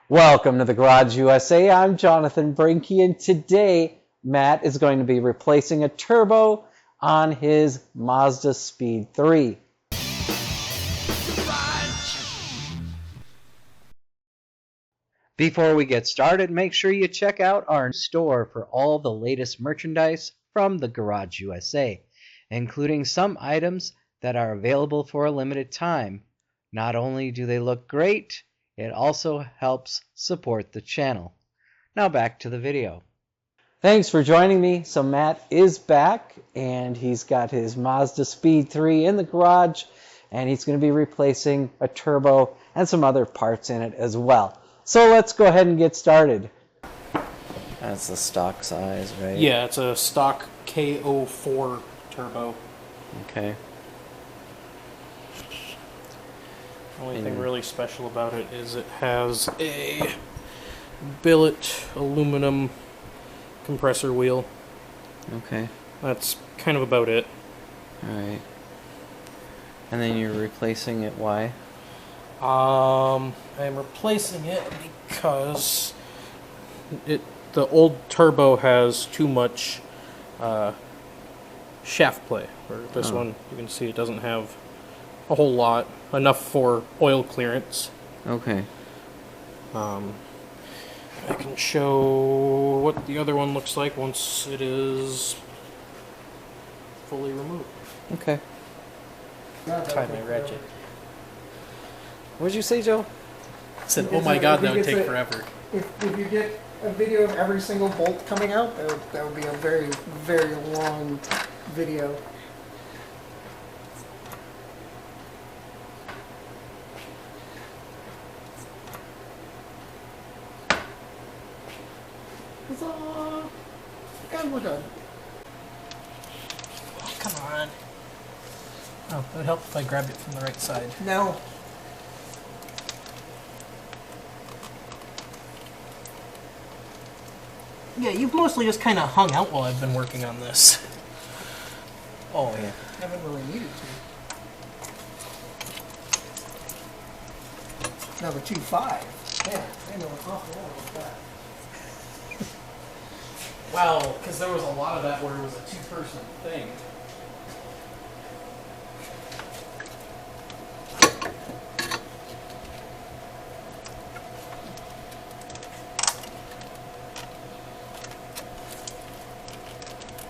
Welcome to the Garage USA. I'm Jonathan Brinke, and today Matt is going to be replacing a turbo on his Mazdaspeed3. Before we get started, make sure you check out our store for all the latest merchandise from the Garage USA, including some items that are available for a limited time. Not only do they look great, it also helps support the channel. Now back to the video. Thanks for joining me. So Matt is back and he's got his Mazdaspeed3 in the garage and he's going to be replacing a turbo and some other parts in it as well. So let's go ahead and get started. That's the stock size, right? Yeah, it's a stock KO4 turbo. Okay. The only thing really special about it is it has a billet aluminum compressor wheel. Okay. That's kind of about it. Alright. And then you're replacing it, why? I'm replacing it because the old turbo has too much shaft play. Where this one, you can see it doesn't have a whole lot, enough for oil clearance. Okay. I can show what the other one looks like once it is fully removed. Okay. Tie my ratchet. What did you say, Joe? I said, oh my god, that would take forever. If you get a video of every single bolt coming out, that would be a very, very long video. Huzzah! And we're done. Oh, come on. Oh, it would help if I grabbed it from the right side. No. Yeah, you've mostly just kind of hung out while I've been working on this. Oh, yeah. Haven't really needed to. Now the 2.5. Yeah, I know an awful lot about that. Well, because there was a lot of that where it was a two-person thing.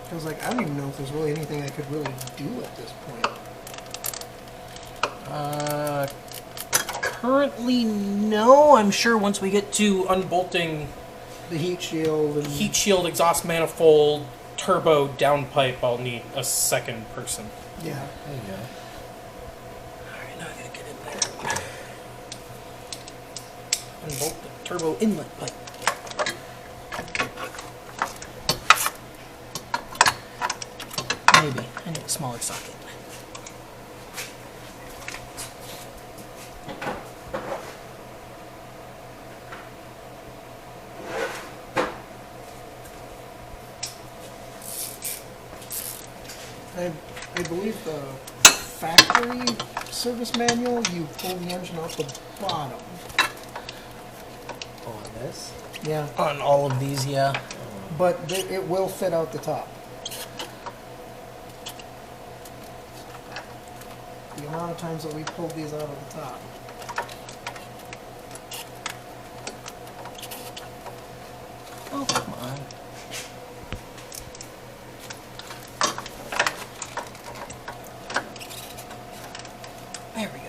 I was like, I don't even know if there's really anything I could really do at this point. Currently, no. I'm sure once we get to unbolting The heat shield and heat shield, exhaust manifold, turbo, downpipe, I'll need a second person. yeah. There you go. Alright, now I gotta get in there. Unbolt the turbo inlet pipe. Maybe. I need a smaller socket. I believe the factory service manual, you pull the engine off the bottom. On this? Yeah. On all of these, yeah. But it will fit out the top. The amount of times that we pulled these out of the top. Oh, come on. There we go.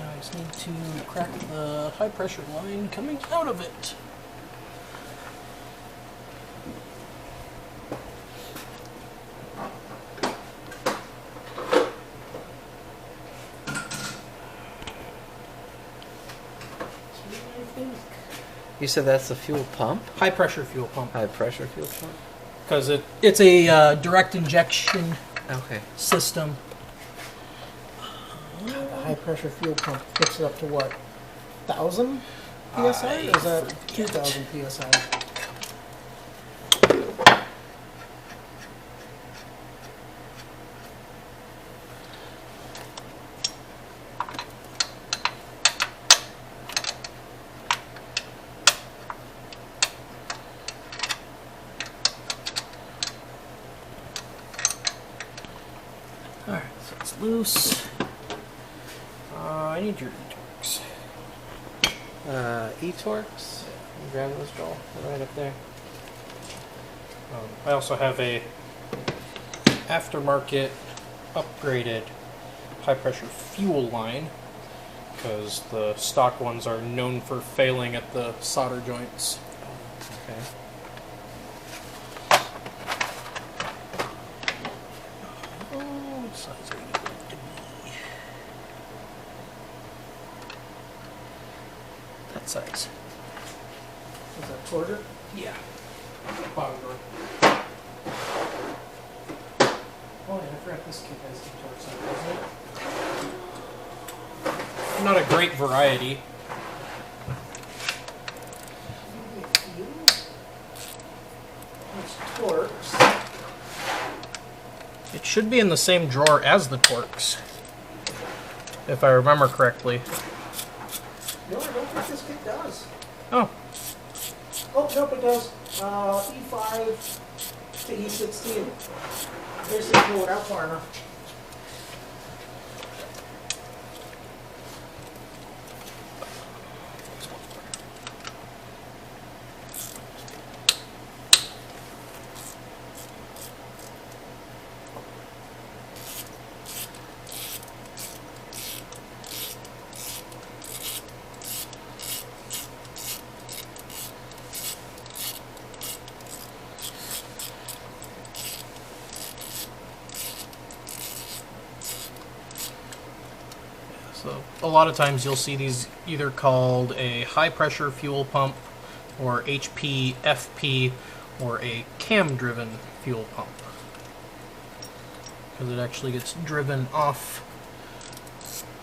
I just need to crack the high pressure line coming out of it. think. You said that's the fuel pump? High pressure fuel pump. High pressure fuel pump? Because it's a direct injection Okay. system. The high pressure fuel pump gets it up to what? 1,000 psi? Or is that 2,000 psi? Alright, so it's loose. I need your e-torques. E-torques? Grab those, Joel. They're right up there. I also have a aftermarket upgraded high pressure fuel line because the stock ones are known for failing at the solder joints. Okay. Oh, what size are you going to be? That size. Is that shorter? Yeah. Bottom door. Oh, yeah, I forgot this kit has e-torques on it, doesn't it? Not a great variety. It's torques. It should be in the same drawer as the torques, if I remember correctly. No, I don't think this kit does. Oh, Oh, nope, it does. E5 to E16. Basically pull it out far enough. so a lot of times you'll see these either called a high pressure fuel pump or HPFP or a cam driven fuel pump. Because it actually gets driven off.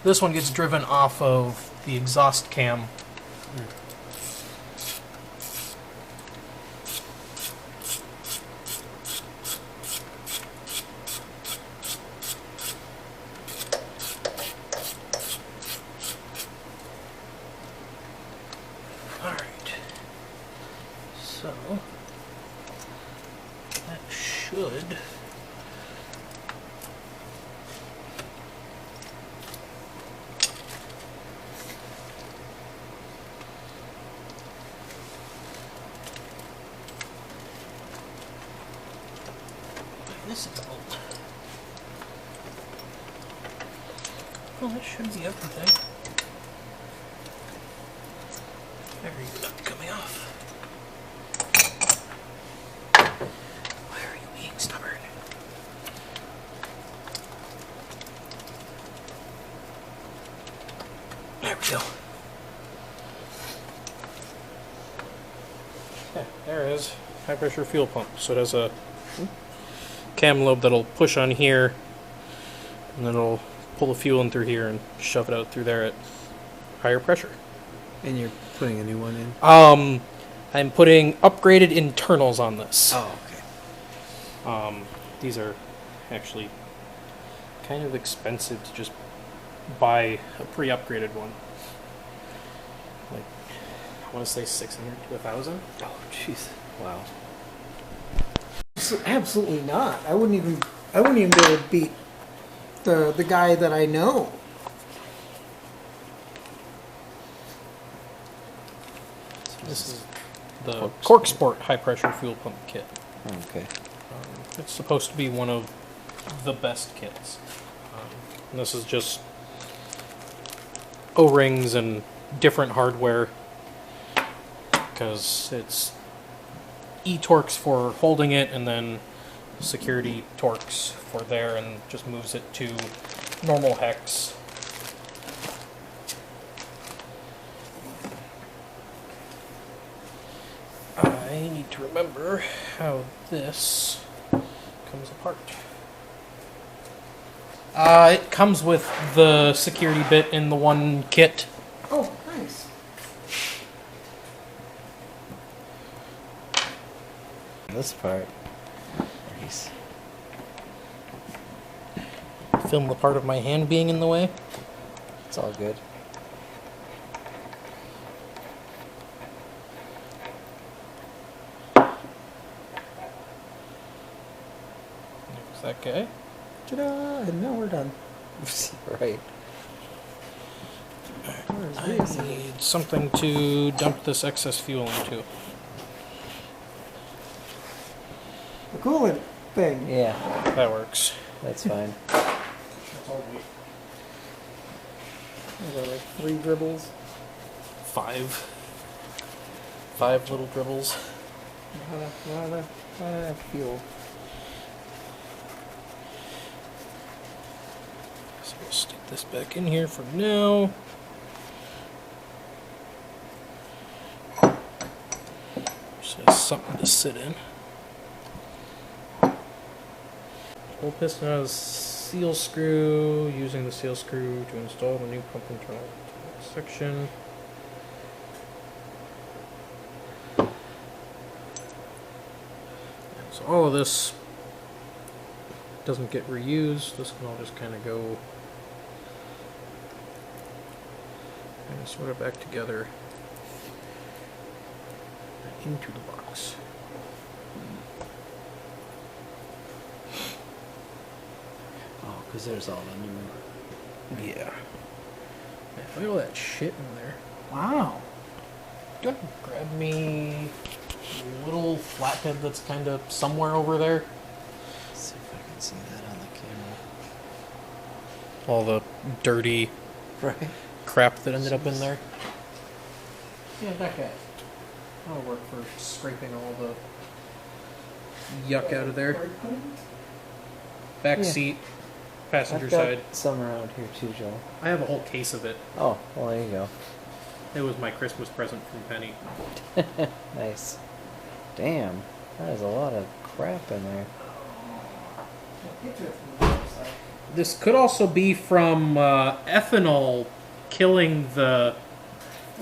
This one gets driven off of the exhaust cam. Alright. So that should this is old. Well, that should be everything. There you go, coming off. Why are you being stubborn? There we go. Yeah, there it is. High pressure fuel pump. So it has a cam lobe that'll push on here, and then it'll pull the fuel in through here and shove it out through there at higher pressure. And you're putting a new one in? I'm putting upgraded internals on this. Oh, okay. These are actually kind of expensive to just buy a pre-upgraded one. Like, I want to say 600 to 1,000. Oh, jeez. Wow. Absolutely not. I wouldn't even be able to beat the guy that I know. This is the Cork Sport high pressure fuel pump kit. Okay. It's supposed to be one of the best kits. And this is just O-rings and different hardware because it's e-torques for holding it and then security torques for there, and just moves it to normal hex. remember how this comes apart. It comes with the security bit in the one kit. Oh, nice. This part. Nice. Film the part of my hand being in the way. It's all good. Is that okay? Ta-da! And now we're done. Right. Where's I this? need something to dump this excess fuel into. The coolant thing. Yeah, That works. that's fine. Are there like 3 dribbles? 5 little dribbles. Not enough fuel. So we'll stick this back in here for now. Just has something to sit in. Pull piston out of the seal screw, using the seal screw to install the new pump internal section. And so all of this doesn't get reused. This can all just kind of go and sort of back together into the box. Oh, because there's all the new. Yeah. Man, look at all that shit in there. Wow. Do you want to grab me a little flathead that's kind of somewhere over there? Let's see if I can see that on the All the dirty camera. Right. crap that ended up in there. Yeah, that guy. That'll work for scraping all the yuck out of there. Back Yeah. seat, passenger I've got side. some around here too, Joel. I have a whole case of it. Oh, well, there you go. It was my Christmas present from Penny. Nice. Damn, that is a lot of crap in there. This could also be from ethanol killing the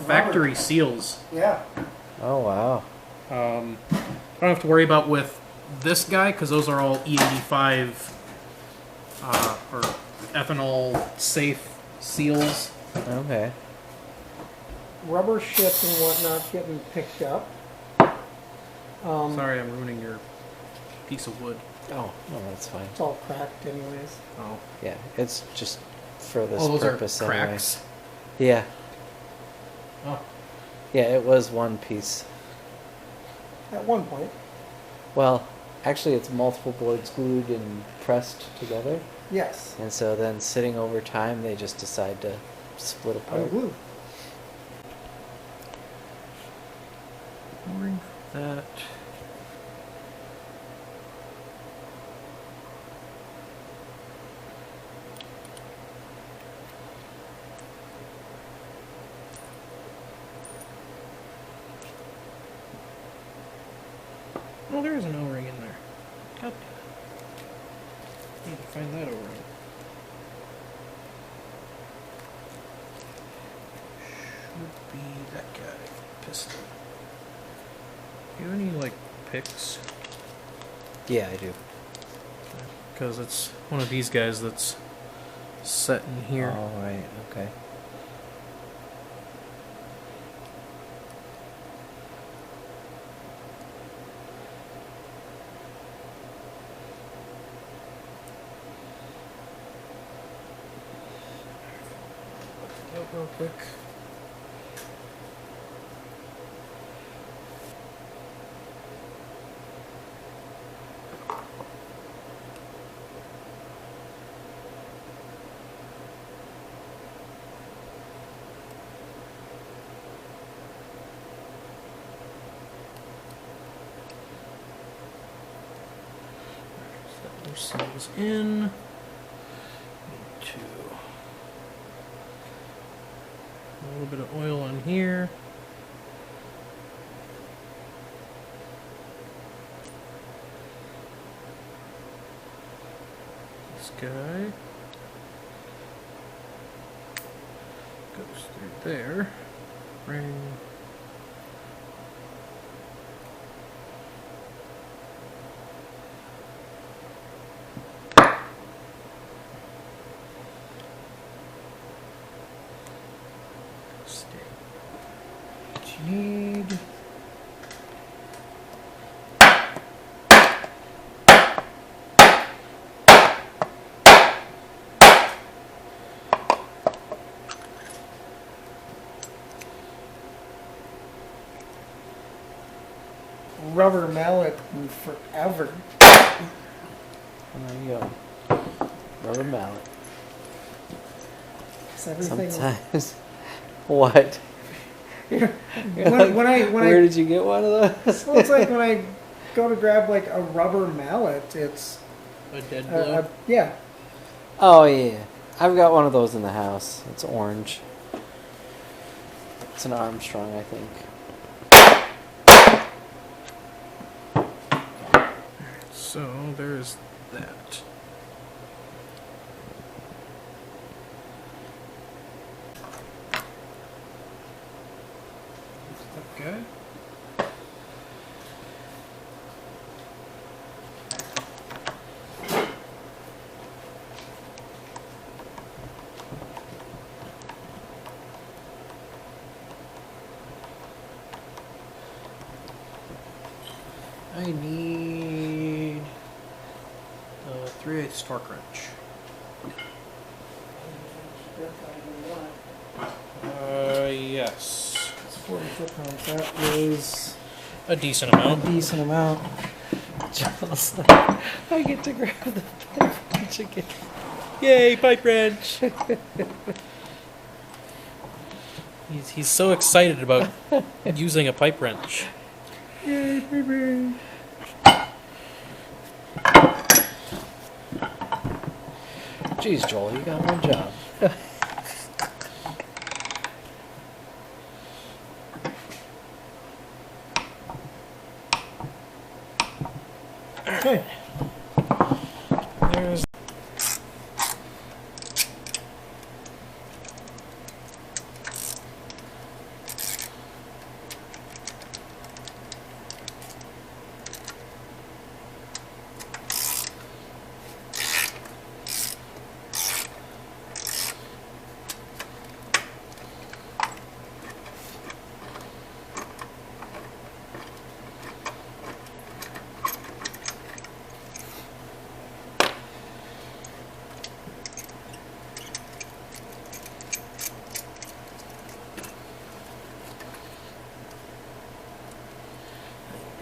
factory seals. Yeah. Oh, wow. I don't have to worry about with this guy because those are all E85 or ethanol safe seals. Okay. Rubber shit and whatnot getting picked up. Sorry, I'm ruining your piece of wood. Oh, no, that's fine. It's all cracked anyways. Oh, Yeah, it's just for this those purpose are anyway. cracks. Yeah. Oh, Yeah, it was one piece. At one point. Well, actually, it's multiple boards glued and pressed together. Yes. And so then sitting over time, they just decide to split apart. Unglue. boring for that. Oh, there is an O-ring in there. God damn it. Need to find that O-ring. Should be that guy. Piston. You have any, like, picks? Yeah, I do. Because it's one of these guys that's set in here. All right, okay. Out real quick. Set those seals in. Need to a little bit of oil on here. This guy goes through there. Ring. Stay. What you need. Rubber mallet and forever. There you go. Rubber mallet. It's everything. Sometimes. What? Where did you get one of those? Well, it's like when I go to grab like a rubber mallet, it's A dead blow. yeah. Oh yeah, I've got one of those in the house. It's orange. It's an Armstrong, I think. So there's that. Okay. I need 3/8 torque wrench. Yes. It's 40 foot-pounds. That is A decent a amount. decent amount. I get to grab the pipe wrench again. Yay, pipe wrench! He's so excited about using a pipe wrench. Yay, baby. Jeez, Joel, you got one job. Okay. There's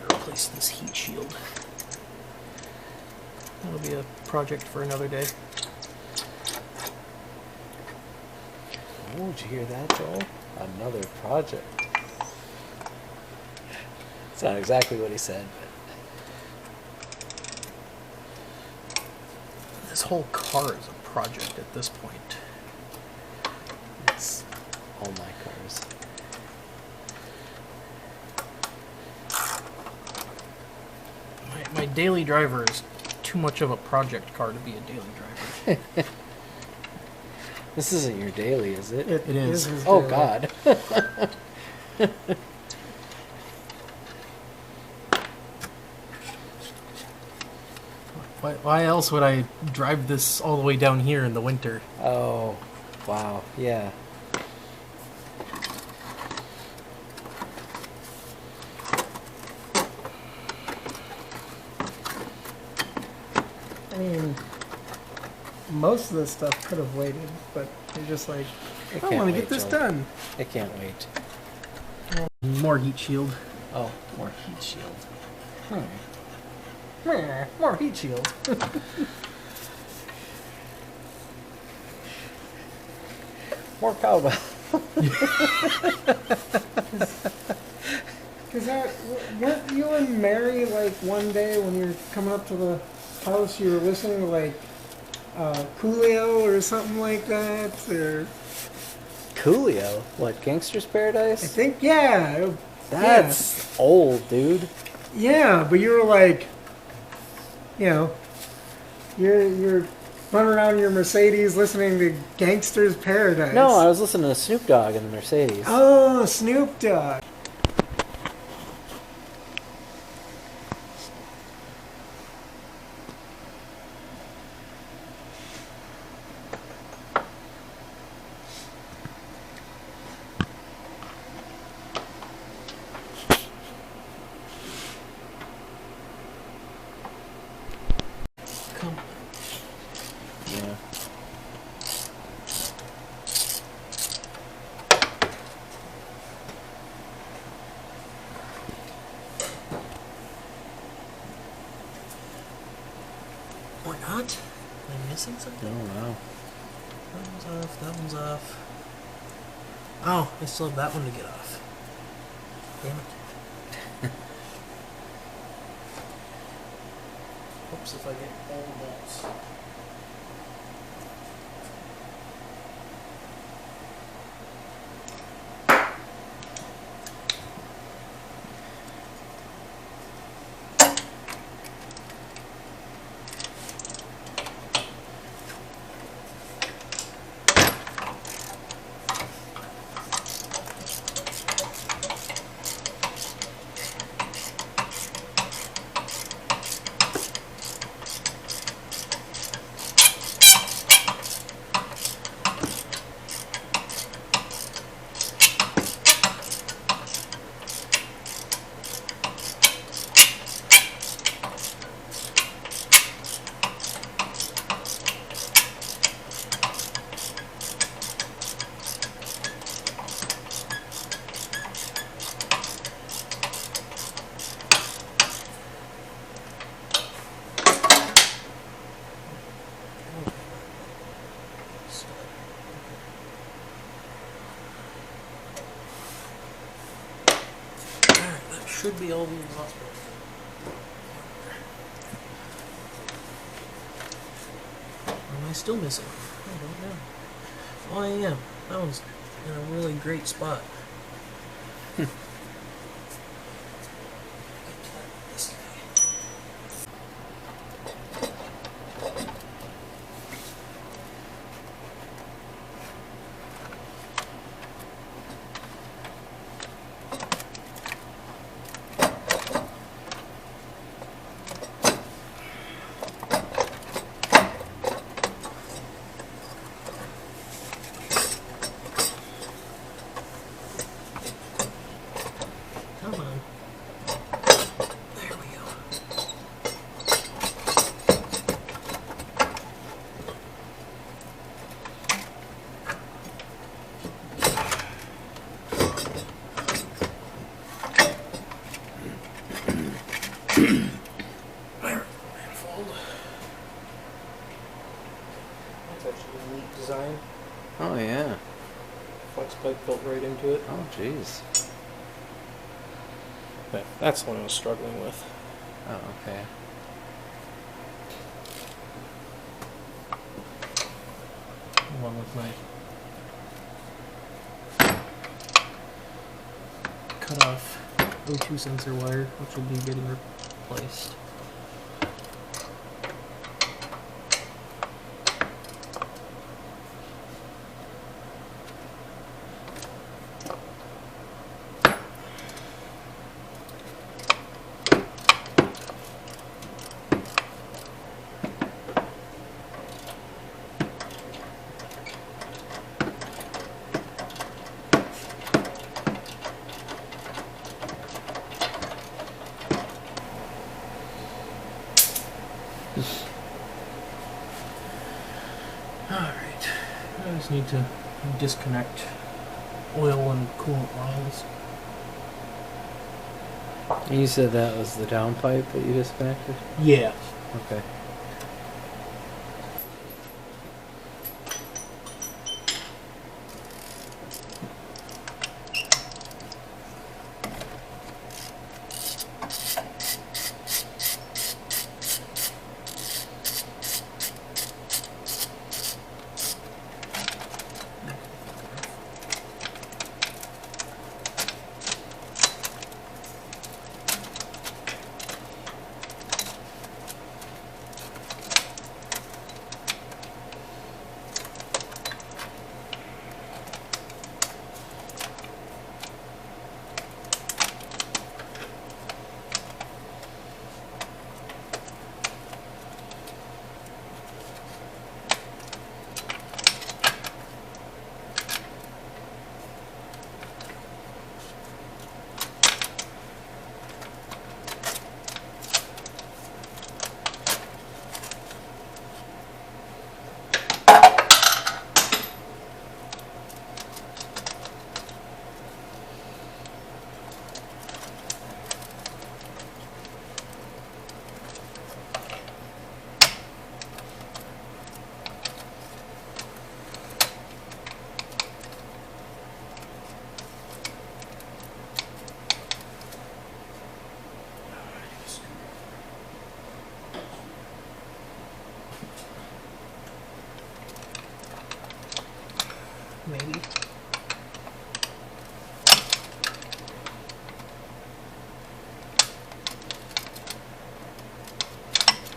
replace this heat shield. That'll be a project for another day. Oh, did you hear that, Joel? Another project. It's not exactly what he said, but This whole car is a project at this point. it's all my cars. My daily driver is too much of a project car to be a daily driver. This isn't your daily, is it? It is. his Oh, daily. God. Why else would I drive this all the way down here in the winter? Oh, wow. Yeah. I mean, most of this stuff could have waited, but you're just like, It I can't want to wait, get this Joel. done. It can't wait. More heat shield. Oh, more heat shield. More heat shield. More cowbell. Because weren't you and Mary, like, one day when you were coming up to the house, you were listening to, like, Coolio or something like that? Or Coolio? What, Gangster's I Paradise? think, yeah. That's old, dude. Yeah, but you were like, you know, you're run around your Mercedes listening to Gangster's Paradise. No, I was listening to Snoop Dogg in the Mercedes. Oh, Snoop Dogg. Come. Yeah. Or not? Am I missing something? I don't know. That one's off, that one's off. Oh, I still have that one to get off. Damn it. Oops, if I get all the bolts. Should be all the exhaust pipes. Or am I still missing? I don't know. Oh, I am. That one's in a really great spot. Come on. There we go. Manifold. That's actually a neat design. Oh, yeah. Flex pipe built right into it. Oh, jeez. That's the one I was struggling with. Oh, okay. Along with my cut off O2 sensor wire, which will be getting replaced. Alright, I just need to disconnect oil and coolant lines. You said that was the downpipe that you disconnected? Yeah. Okay. maybe.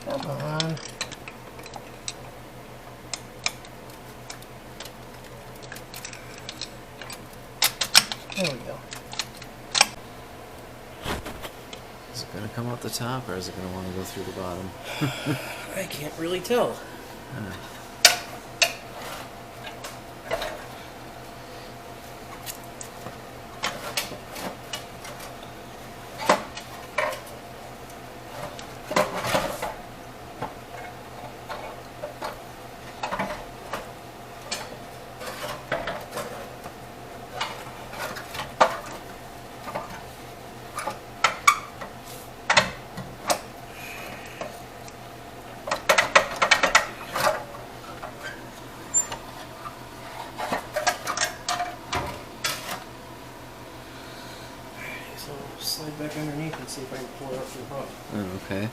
Come on. There we go. Is it going to come out the top, or is it going to want to go through the bottom? I can't really tell. So slide back underneath and see if I can pull it up to the bottom. Oh, okay.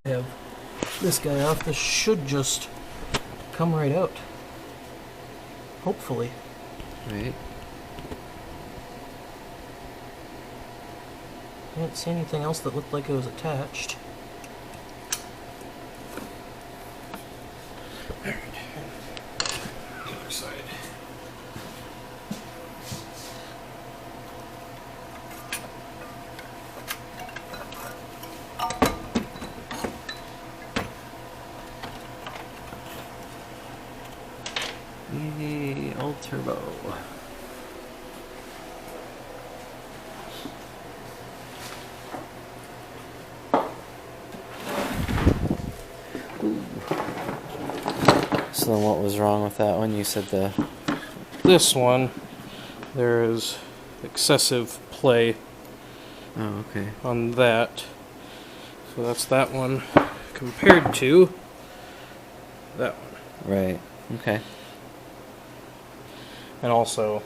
Have this guy off. This should just come right out. Hopefully. Right. I didn't see anything else that looked like it was attached. Alright. The other side. Yay, old turbo. Ooh. So then what was wrong with that one? You said the... This one, there is excessive play Oh, okay. on that. So that's that one compared to that one. Right. Okay. And also,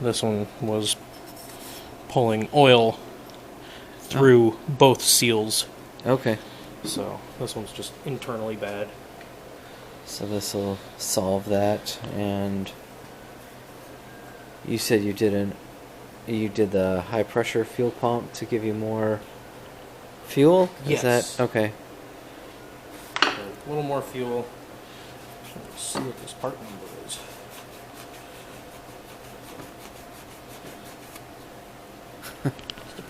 this one was pulling oil through both seals. Okay. So this one's just internally bad. So this will solve that. And you said you did the high pressure fuel pump to give you more fuel? Yes. Is that okay? So a little more fuel. Let's see what this part number is.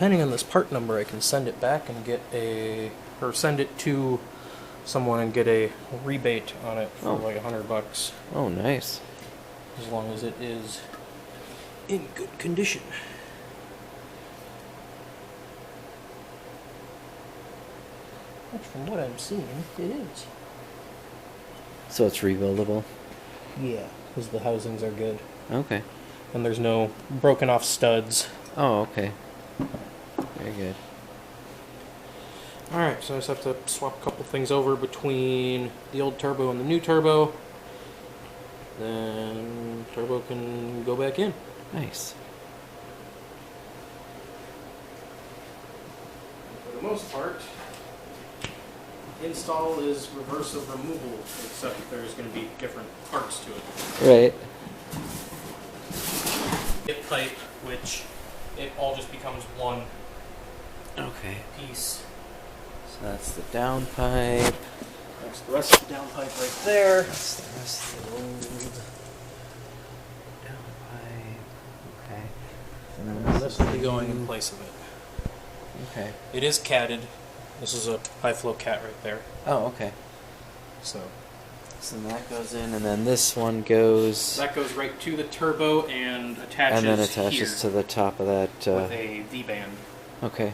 depending on this part number, I can send it back and or send it to someone and get a rebate on it for like $100. Oh, nice. As long as it is in good condition. Which, from what I'm seeing, it is. So it's rebuildable? Yeah, because the housings are good. Okay. And there's no broken off studs. Oh, okay. Very good. Alright, so I just have to swap a couple things over between the old turbo and the new turbo. Then turbo can go back in. Nice. For the most part, install is reverse of removal, except there's going to be different parts to it. Right. Get pipe, which it all just becomes one Okay. piece. So that's the downpipe. That's the rest of the downpipe right there. That's the rest of the old downpipe. Okay. And then This will be going in place of it. Okay. It is catted. This is a high flow cat right there. Oh, okay. So So that goes in, and then this one goes... that goes right to the turbo and attaches and then attaches here to the top of that... with a V-band. Okay.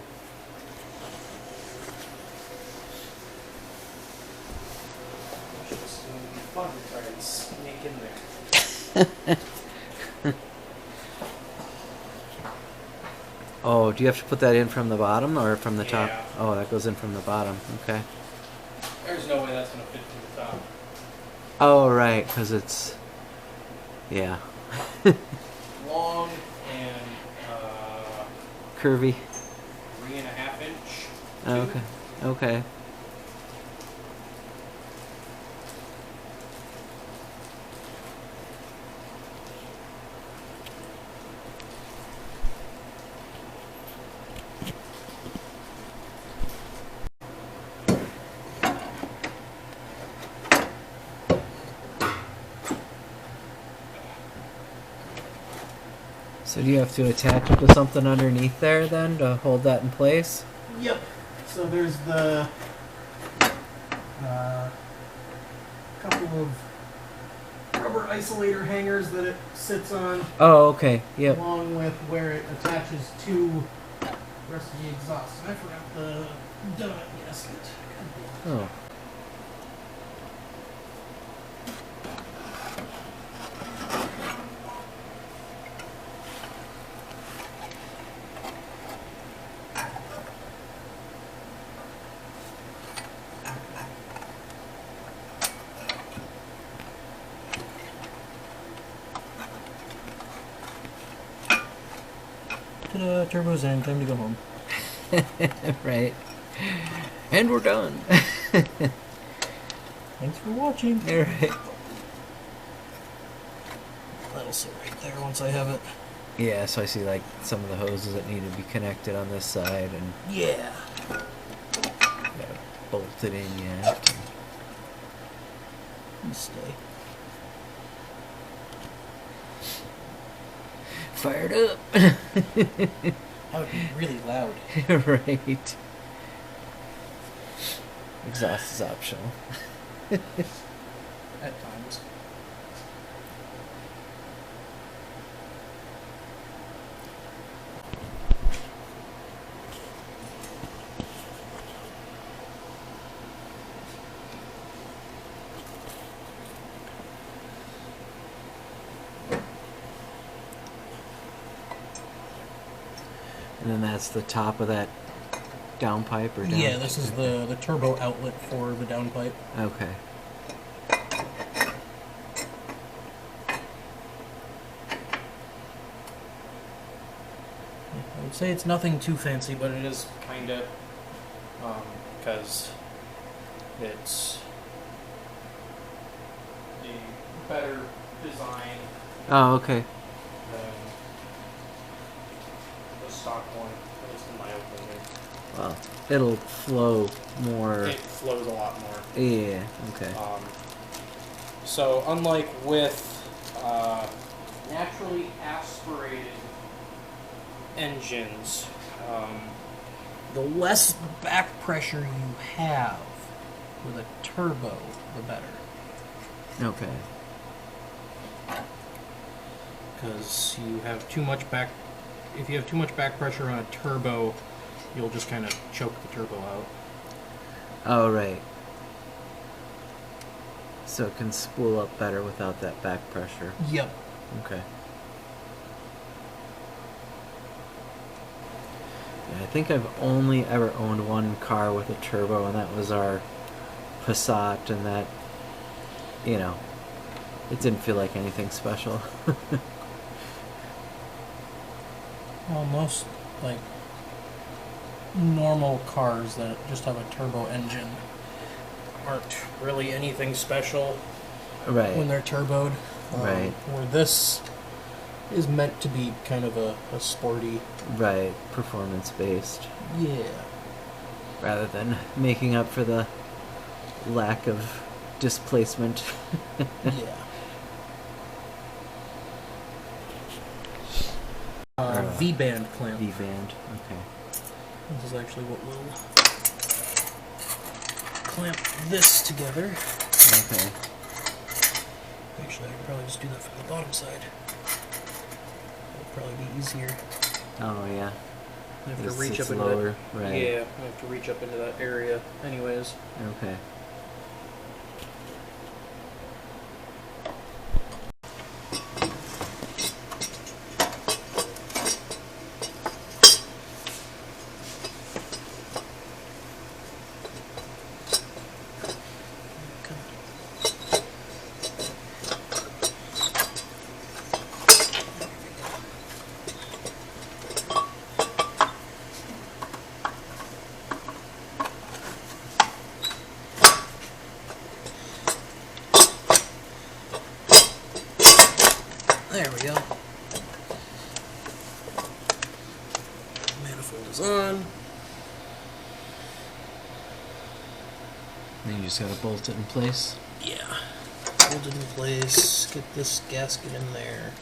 It's going to be fun to try and sneak in there. Oh, do you have to put that in from the bottom or from the top? Yeah. Oh, that goes in from the bottom. Okay. There's no way that's going to fit to the top. Oh, right, because it's... Yeah. Long and Curvy. 3.5 inch. Oh, okay. Okay. So do you have to attach it to something underneath there then to hold that in place? Yep. So there's the couple of rubber isolator hangers that it sits on, Oh, okay. Yep. along with where it attaches to the rest of the exhaust. And I forgot the donut gasket. Oh. Ta-da, turbo's in, time to go home. Right. And we're done. Thanks for watching. All right. That'll sit right there once I have it. Yeah, so I see like some of the hoses that need to be connected on this side and Yeah. gotta bolt it in yet. Stay. Fired up. That would be really loud. Right. Exhaust is optional. At times. And then that's the top of that downpipe or down? Yeah, this is the turbo outlet for the downpipe. Okay. I would say it's nothing too fancy, but it is kind of, because it's a better design Oh, okay. than the stock one, at least in my opinion. Well, it'll flow more. It flows a lot more. Yeah, okay. So unlike with naturally aspirated engines, The less back pressure you have with a turbo, the better. Okay. Because you have too much back. If you have too much back pressure on a turbo, you'll just kind of choke the turbo out. Oh, right. So it can spool up better without that back pressure. Yep. Okay. Yeah, I think I've only ever owned one car with a turbo, and that was our Passat, and that, you know, it didn't feel like anything special. Well, most, like, normal cars that just have a turbo engine aren't really anything special Right. when they're turboed. Right. Where this is meant to be kind of a sporty. Right. Performance based. Yeah. Rather than making up for the lack of displacement. Yeah. V-band clamp. V-band. Okay. This is actually what will clamp this together. Okay. Actually, I could probably just do that from the bottom side. It'll probably be easier. Oh yeah. I have to This reach sits up into lower. that. Right. Yeah, I have to reach up into that area. Anyways. Okay. There we go. Manifold is on. Then you just gotta bolt it in place. Yeah. Hold it in place. Get this gasket in there.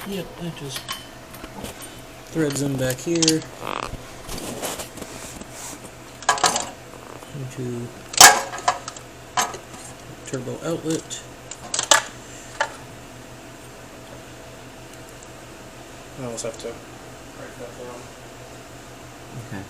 Yep, that just threads in back here into turbo outlet. I almost have to write that down. Okay.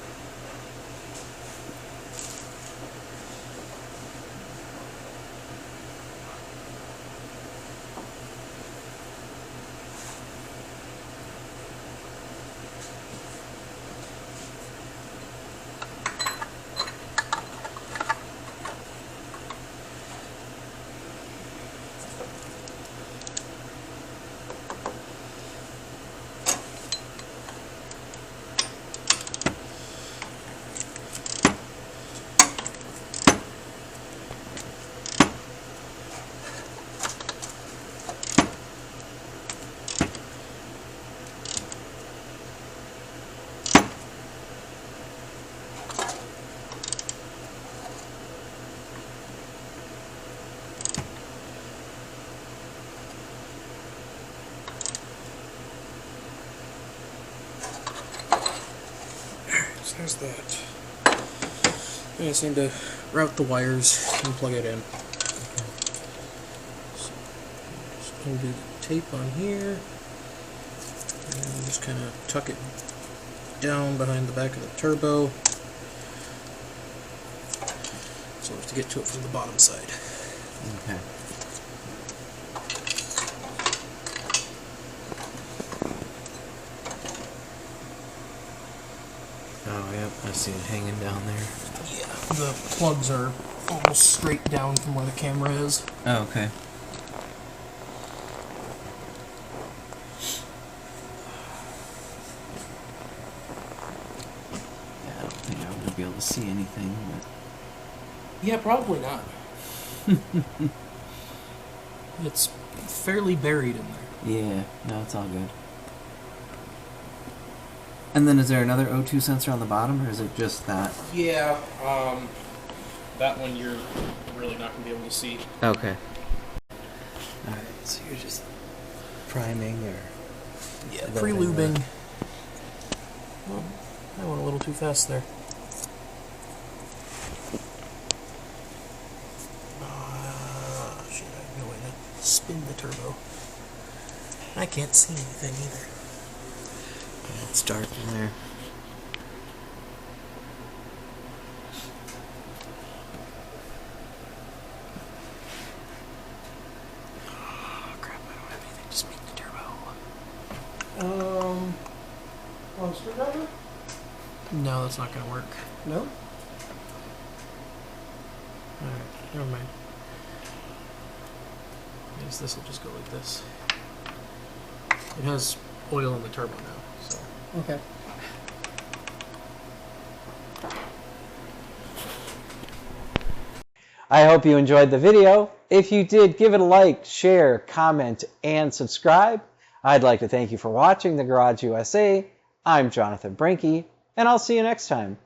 So there's that. I just need to route the wires and plug it in. So just undo the tape on here. And just kind of tuck it down behind the back of the turbo. So I have to get to it from the bottom side. Okay. Oh, yep, I see it hanging down there. Yeah, the plugs are almost straight down from where the camera is. Oh, okay. Yeah, I don't think I would be able to see anything. But... Yeah, probably not. It's fairly buried in there. Yeah, no, it's all good. And then is there another O2 sensor on the bottom, or is it just that? Yeah, that one you're really not going to be able to see. Okay. Alright, so you're just priming or... Yeah, pre-lubing. Oh, I went a little too fast there. Shit, I have no way to spin the turbo. I can't see anything either. It's dark in there. Oh, crap, I don't have anything to spin the turbo. Want a screwdriver? No, that's not going to work. No? Alright, never mind. I guess this will just go like this. It has oil in the turbo now, so. Okay. I hope you enjoyed the video. If you did, give it a like, share, comment, and subscribe. I'd like to thank you for watching The Garage USA. I'm Jonathan Brinke, and I'll see you next time.